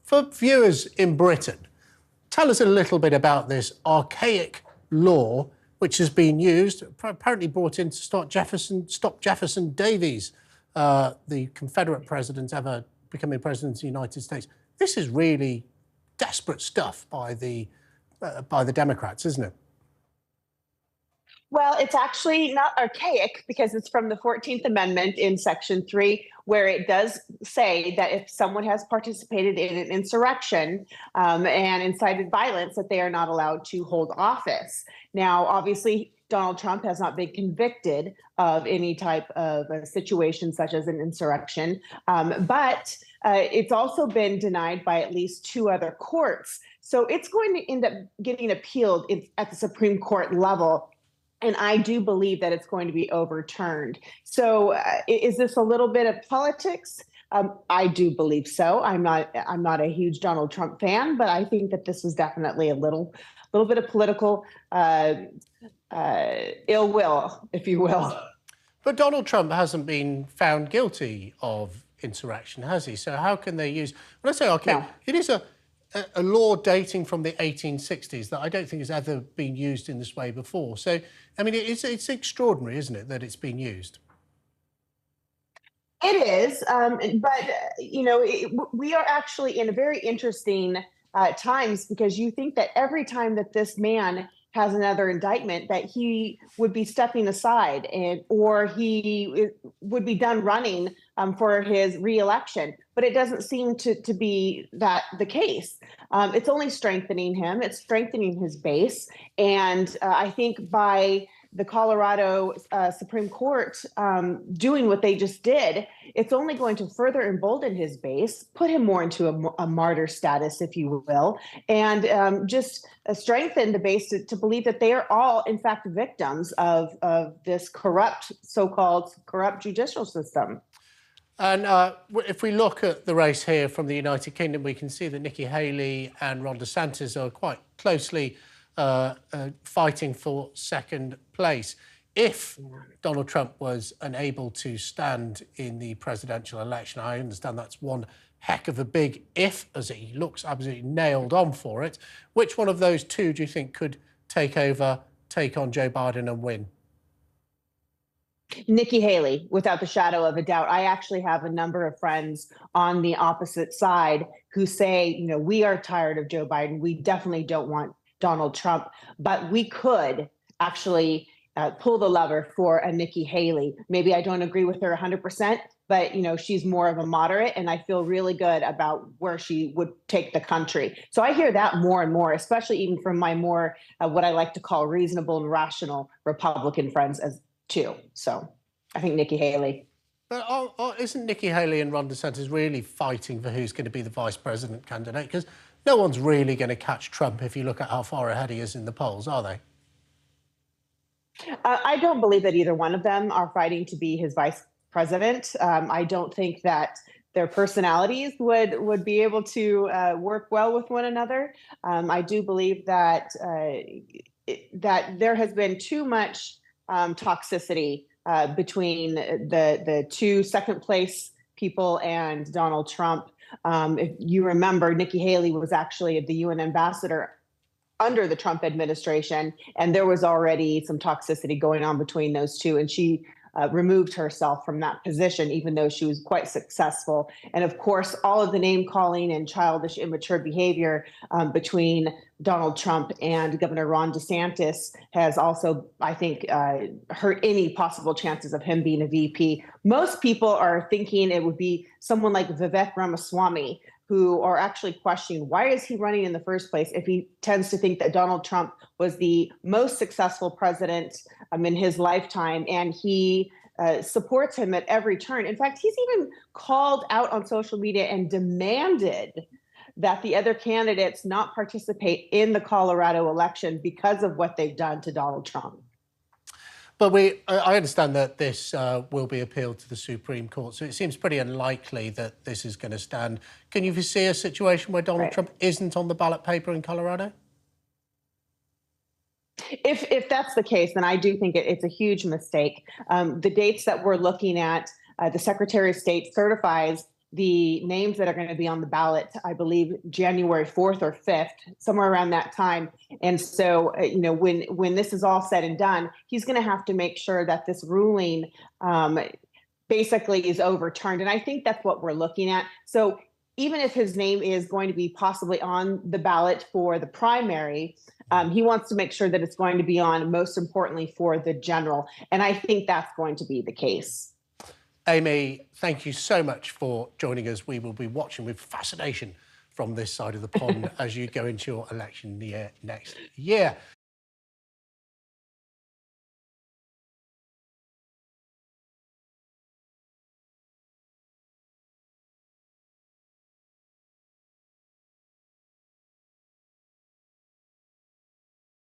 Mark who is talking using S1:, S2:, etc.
S1: For viewers in Britain, tell us a little bit about this archaic law which has been used, apparently brought in to stop Jefferson Davis, the Confederate president ever becoming president of the United States. This is really desperate stuff by the Democrats, isn't it?
S2: Well, it's actually not archaic because it's from the 14th Amendment in Section 3, where it does say that if someone has participated in an insurrection and incited violence, that they are not allowed to hold office. Now, obviously, Donald Trump has not been convicted of any type of a situation such as an insurrection, but it's also been denied by at least 2 other courts. So it's going to end up getting appealed at the Supreme Court level. And I do believe that it's going to be overturned. So is this a little bit of politics? I do believe so. I'm not a huge Donald Trump fan, but I think that this was definitely a little bit of political ill will, if you will.
S1: But Donald Trump hasn't been found guilty of insurrection, has he? So how can they use... When I say okay, no. It is a law dating from the 1860s that I don't think has ever been used in this way before. So, I mean, it's extraordinary, isn't it, that it's been used?
S2: It is, but, you know, we are actually in a very interesting times, because you think that every time that this man has another indictment that he would be stepping aside or he would be done running for his reelection. But it doesn't seem to be that the case. It's only strengthening him. It's strengthening his base. And I think by the Colorado Supreme Court doing what they just did, it's only going to further embolden his base, put him more into a martyr status, if you will, and just strengthen the base to believe that they are all, in fact, victims of this so-called corrupt judicial system.
S1: And if we look at the race here from the United Kingdom, we can see that Nikki Haley and Ron DeSantis are quite closely fighting for second place. If Donald Trump was unable to stand in the presidential election, I understand that's one heck of a big if, as he looks absolutely nailed on for it. Which one of those two do you think could take on Joe Biden and win?
S2: Nikki Haley, without the shadow of a doubt. I actually have a number of friends on the opposite side who say, you know, we are tired of Joe Biden. We definitely don't want Donald Trump, but we could actually pull the lever for a Nikki Haley. Maybe I don't agree with her 100%, but, you know, she's more of a moderate, and I feel really good about where she would take the country. So I hear that more and more, especially even from my more what I like to call reasonable and rational Republican friends as too. So I think Nikki Haley.
S1: But isn't Nikki Haley and Ron DeSantis really fighting for who's going to be the vice president candidate? Because no one's really going to catch Trump if you look at how far ahead he is in the polls, are they?
S2: I don't believe that either one of them are fighting to be his vice president. I don't think that their personalities would be able to work well with one another. I do believe that that there has been too much toxicity between the 2 second place people and Donald Trump. If you remember, Nikki Haley was actually the UN ambassador under the Trump administration, and there was already some toxicity going on between those two, and she removed herself from that position, even though she was quite successful. And of course, all of the name calling and childish, immature behavior between Donald Trump and Governor Ron DeSantis has also, I think, hurt any possible chances of him being a VP. Most people are thinking it would be someone like Vivek Ramaswamy, who are actually questioning why is he running in the first place if he tends to think that Donald Trump was the most successful president in his lifetime, and he supports him at every turn. In fact, he's even called out on social media and demanded that the other candidates not participate in the Colorado election because of what they've done to Donald Trump.
S1: But I understand that this will be appealed to the Supreme Court, so it seems pretty unlikely that this is going to stand. Can you foresee a situation where Donald Trump isn't on the ballot paper in Colorado?
S2: If that's the case, then I do think it's a huge mistake. The dates that we're looking at, the Secretary of State certifies the names that are going to be on the ballot, I believe January 4th or 5th, somewhere around that time. And so, when this is all said and done, he's going to have to make sure that this ruling basically is overturned. And I think that's what we're looking at. So even if his name is going to be possibly on the ballot for the primary, he wants to make sure that it's going to be on, most importantly, for the general. And I think that's going to be the case.
S1: Amy, thank you so much for joining us. We will be watching with fascination from this side of the pond as you go into your election year next year.